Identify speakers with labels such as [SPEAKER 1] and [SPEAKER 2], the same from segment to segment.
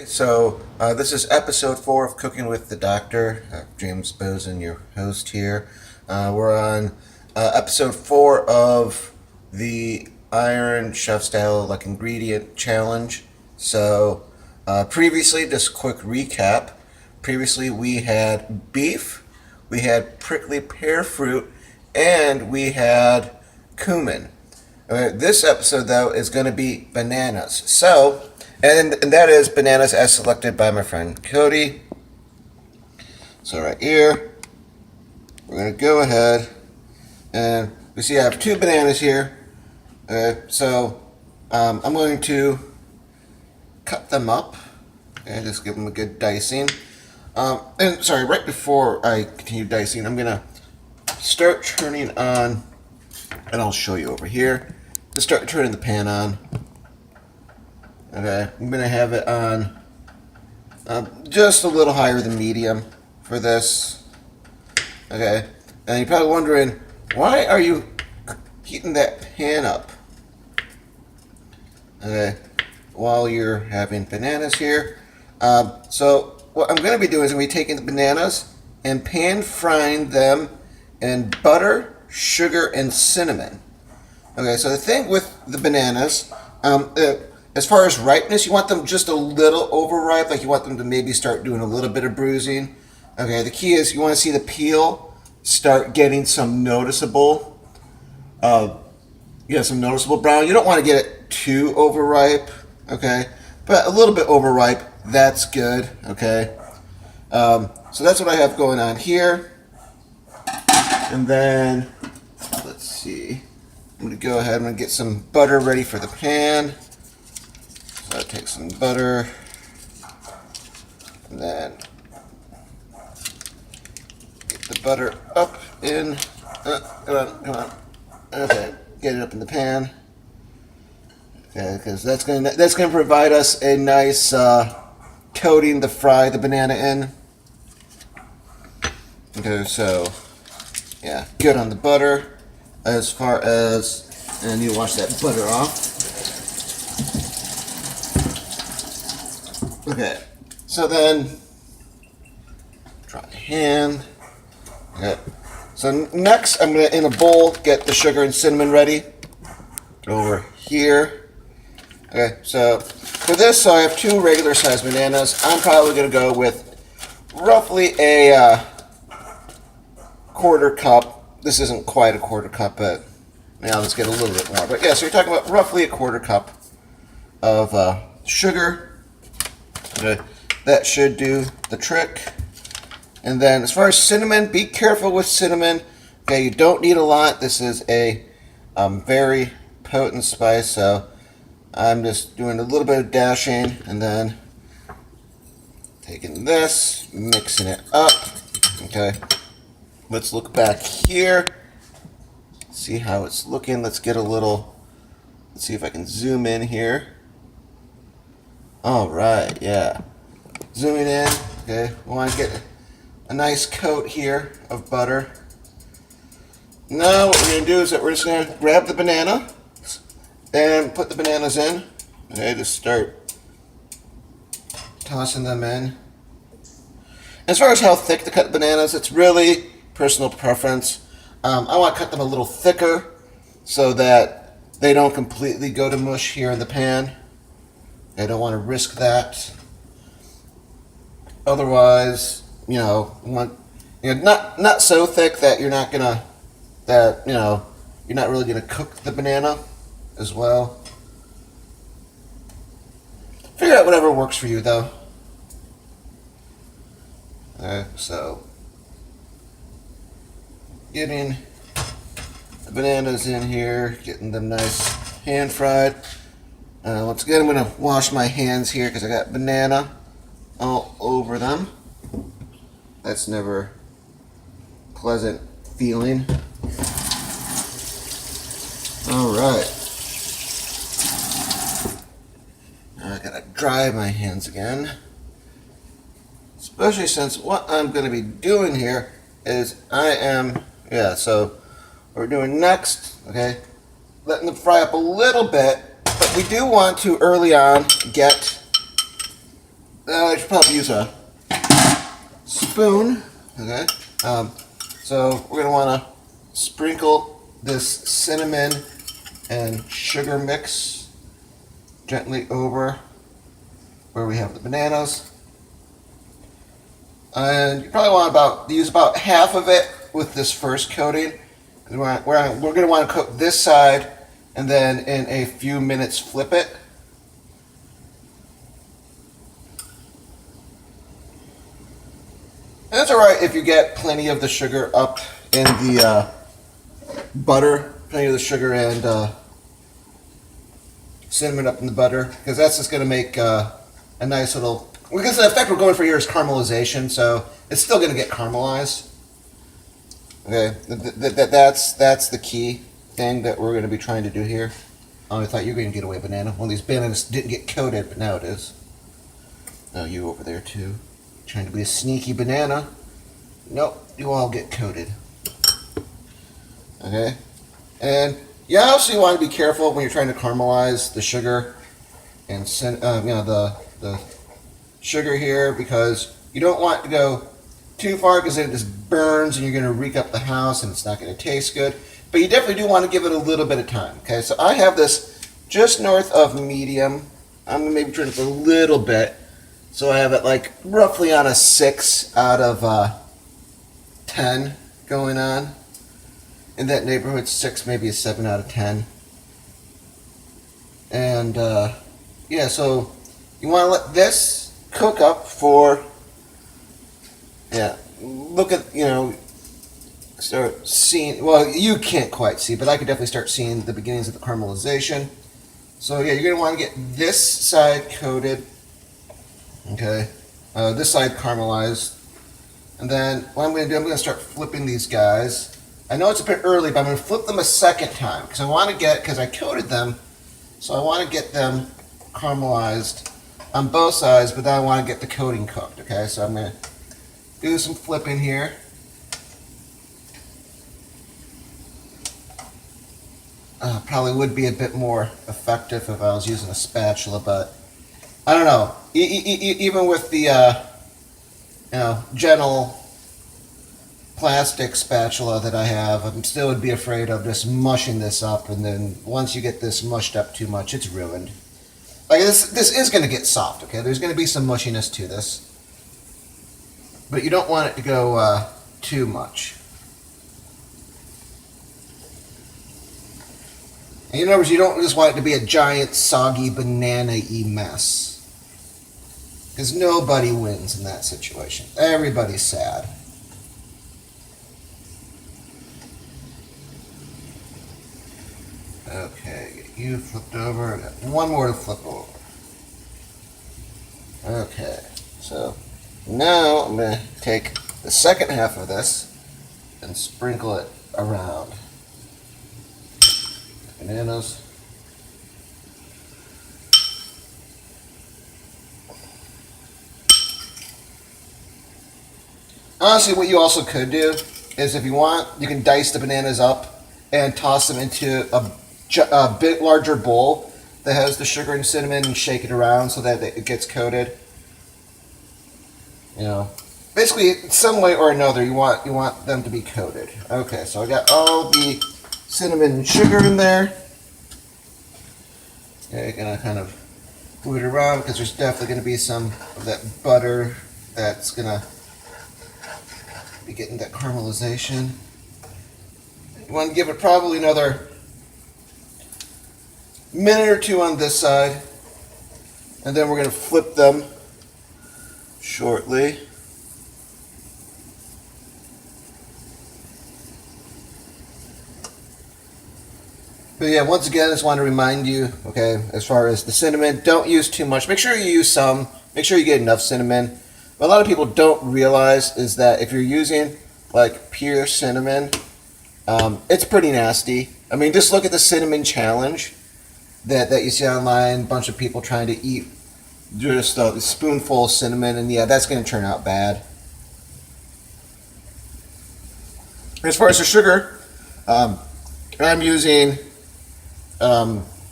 [SPEAKER 1] So, this is episode 4 of Cooking with the Doctor. James Bozen, your host here. We're on episode 4 of the Iron Chef Style ingredient challenge. So, previously, just quick recap. Previously, we had beef, we had prickly pear fruit, and we had cumin. This episode, though, is going to be bananas. So, and that is bananas as selected by my friend Cody. So right here, we're going to go ahead and we see I have 2 bananas here. I'm going to cut them up and just give them a good dicing. Right before I continue dicing, I'm going to start turning on, and I'll show you over here. Just start turning the pan on. Okay, I'm going to have it on just a little higher than medium for this. Okay, and you're probably wondering, why are you heating that pan up? Okay, while you're having bananas here. So what I'm going to be doing is I'm going to be taking the bananas and pan frying them in butter, sugar, and cinnamon. Okay, so the thing with the bananas, as far as ripeness, you want them just a little overripe, like you want them to maybe start doing a little bit of bruising. Okay, the key is you want to see the peel start getting some noticeable, brown. You don't want to get it too overripe, okay, but a little bit overripe, that's good, okay. So that's what I have going on here. And then, let's see. I'm going to go ahead and get some butter ready for the pan. So I'll take some butter. And then get the butter up in. Come on. Okay, get it up in the pan. Okay, because that's going to provide us a nice coating to fry the banana in. Okay, so yeah, good on the butter. As far as, and you wash that butter off. Okay, so then dry hand. Okay, so next I'm gonna, in a bowl, get the sugar and cinnamon ready. Over here. Okay, so for this, I have 2 regular sized bananas. I'm probably gonna go with roughly a quarter cup. This isn't quite a quarter cup, but now let's get a little bit more. But yeah, so you're talking about roughly a quarter cup of sugar. Okay, that should do the trick. And then as far as cinnamon, be careful with cinnamon. Okay, you don't need a lot. This is a very potent spice, so I'm just doing a little bit of dashing and then taking this, mixing it up. Okay. Let's look back here, see how it's looking. Let's see if I can zoom in here. All right, yeah. Zooming in, okay. We want to get a nice coat here of butter. Now what we're going to do is that we're just going to grab the banana and put the bananas in. Okay, just start tossing them in. As far as how thick to cut bananas, it's really personal preference. I want to cut them a little thicker so that they don't completely go to mush here in the pan. I don't want to risk that. Otherwise, not so thick that you're not really gonna cook the banana as well. Figure out whatever works for you, though. So getting the bananas in here, getting them nice hand fried. Once again, I'm going to wash my hands here because I got banana all over them. That's never a pleasant feeling. All right. Now I gotta dry my hands again. Especially since what I'm going to be doing here is so what we're doing next, okay, letting them fry up a little bit, but we do want to early on get I should probably use a spoon. Okay. So we're gonna want to sprinkle this cinnamon and sugar mix gently over where we have the bananas. And you probably want to use about half of it with this first coating. We're going to want to coat this side and then in a few minutes flip it. And it's alright if you get plenty of the sugar up in the butter, plenty of the sugar and cinnamon up in the butter, because that's just going to make a nice little, because the effect we're going for here is caramelization, so it's still going to get caramelized. Okay, that's the key thing that we're going to be trying to do here. Oh, I thought you were going to get away banana. One of these bananas didn't get coated, but now it is. Oh, you over there too. Trying to be a sneaky banana. Nope, you all get coated. Okay, and you also want to be careful when you're trying to caramelize the sugar and the sugar here, because you don't want to go too far because then it just burns and you're going to reek up the house and it's not going to taste good. But you definitely do want to give it a little bit of time. Okay, so I have this just north of medium. I'm going to maybe turn it up a little bit. So I have it like roughly on a 6 out of 10 going on. In that neighborhood, 6, maybe a 7 out of 10. And yeah, so you want to let this cook up for, yeah, look at, start seeing, well, you can't quite see, but I could definitely start seeing the beginnings of the caramelization. So yeah, you're going to want to get this side coated, okay, this side caramelized. And then what I'm going to do, I'm going to start flipping these guys. I know it's a bit early, but I'm going to flip them a second time because I want to because I coated them, so I want to get them caramelized on both sides, but then I want to get the coating cooked, okay? So I'm going to do some flipping here. Probably would be a bit more effective if I was using a spatula, but I don't know. Even with the gentle plastic spatula that I have, I still would be afraid of just mushing this up, and then once you get this mushed up too much, it's ruined. Like this is going to get soft, okay? There's going to be some mushiness to this, but you don't want it to go too much. And in other words, you don't just want it to be a giant soggy banana-y mess, because nobody wins in that situation. Everybody's sad. Okay, get you flipped over. I got one more to flip over. Okay, so now I'm going to take the second half of this and sprinkle it around. Bananas. Honestly, what you also could do is, if you want, you can dice the bananas up and toss them into a bit larger bowl that has the sugar and cinnamon, and shake it around so that it gets coated. Basically, some way or another, you want them to be coated. Okay, so I got all the cinnamon and sugar in there. Okay, gonna kind of move it around because there's definitely going to be some of that butter that's gonna be getting that caramelization. You want to give it probably another minute or two on this side, and then we're going to flip them shortly. But yeah, once again, I just want to remind you, okay, as far as the cinnamon, don't use too much. Make sure you use some. Make sure you get enough cinnamon. What a lot of people don't realize is that if you're using like pure cinnamon, it's pretty nasty. I mean, just look at the cinnamon challenge that you see online. A bunch of people trying to eat just a spoonful of cinnamon, and yeah, that's going to turn out bad. As far as the sugar, I'm using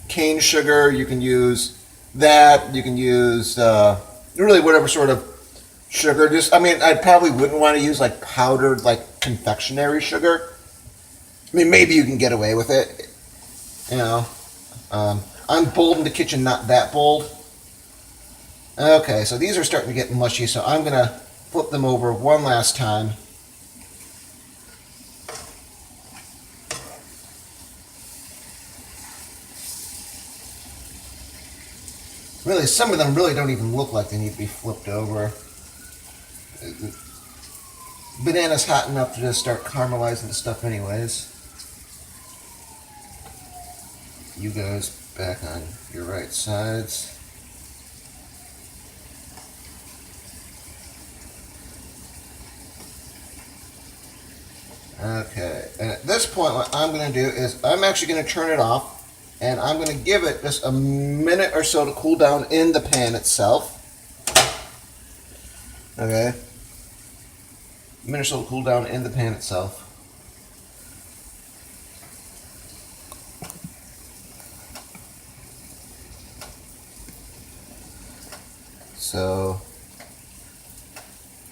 [SPEAKER 1] cane sugar. You can use that. You can use really whatever sort of sugar. Just, I mean, I probably wouldn't want to use like powdered, like confectionery sugar. I mean, maybe you can get away with it, you know. I'm bold in the kitchen, not that bold. Okay, so these are starting to get mushy, so I'm gonna flip them over one last time. Really, some of them really don't even look like they need to be flipped over. Banana's hot enough to just start caramelizing the stuff anyways. You guys back on your right sides. Okay, and at this point what I'm going to do is I'm actually going to turn it off, and I'm going to give it just a minute or so to cool down in the pan itself. Okay, a minute or so to cool down in the pan itself. So,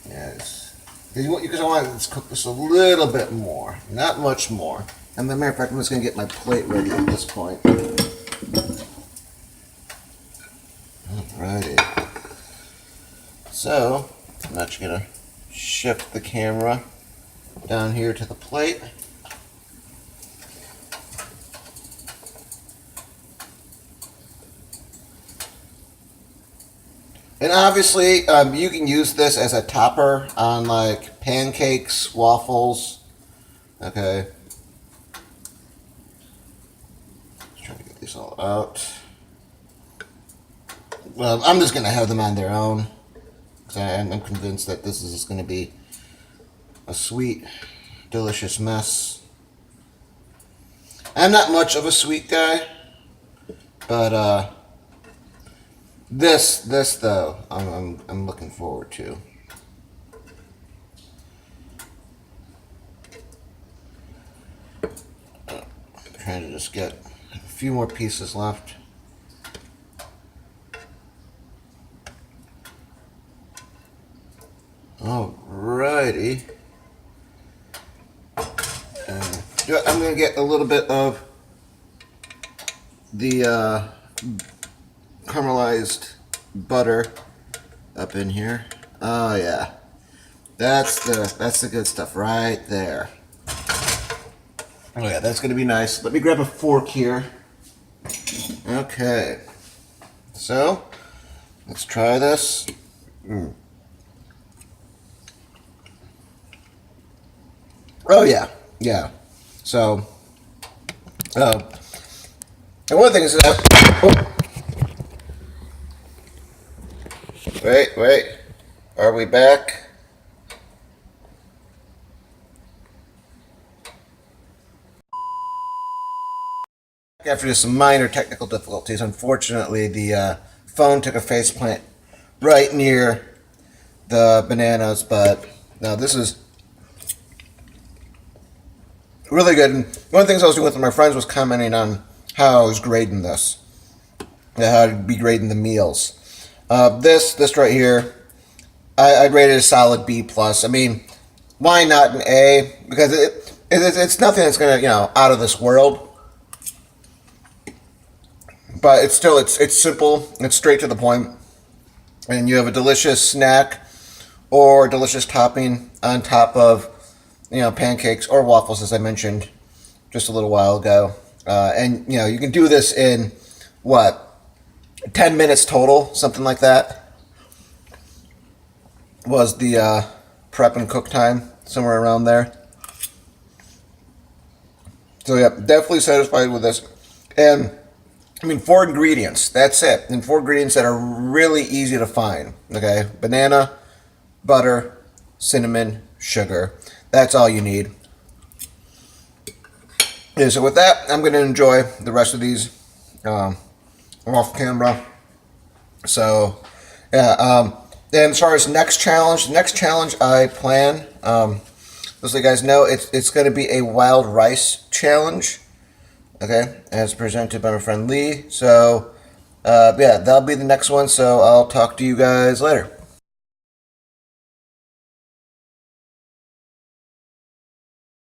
[SPEAKER 1] yes, because I want to cook this a little bit more, not much more. And as a matter of fact, I'm just going to get my plate ready at this point. Alrighty. So, I'm actually going to shift the camera down here to the plate. And obviously, you can use this as a topper on like pancakes, waffles. Okay. Just trying to get these all out. Well, I'm just going to have them on their own, because I'm convinced that this is just going to be a sweet, delicious mess. I'm not much of a sweet guy, but this though, I'm looking forward to. Trying to just get a few more pieces left. Alrighty. I'm going to get a little bit of the caramelized butter up in here. Oh yeah, that's the good stuff right there. Oh yeah, that's going to be nice. Let me grab a fork here. Okay, so let's try this. Oh yeah, yeah. So, and one thing is that. Wait. Are we back? After just some minor technical difficulties, unfortunately, the phone took a faceplant right near the bananas, but no, this is really good. And one of the things I was doing with my friends was commenting on how I was grading this, how I'd be grading the meals. This right here, I'd rate it a solid B plus. I mean, why not an A? Because it's nothing that's gonna out of this world. But it's still it's simple. It's straight to the point, and you have a delicious snack or delicious topping on top of pancakes or waffles, as I mentioned just a little while ago. And you can do this in what, 10 minutes total, something like that was the prep and cook time, somewhere around there. So yeah, definitely satisfied with this. And I mean, 4 ingredients, that's it. And 4 ingredients that are really easy to find. Okay, banana, butter, cinnamon, sugar. That's all you need. Yeah, so with that, I'm going to enjoy the rest of these off camera. So, yeah. And as far as the next challenge I plan, just so you guys know, it's going to be a wild rice challenge. Okay, as presented by my friend Lee. So, Yeah, that'll be the next one. So I'll talk to you guys later.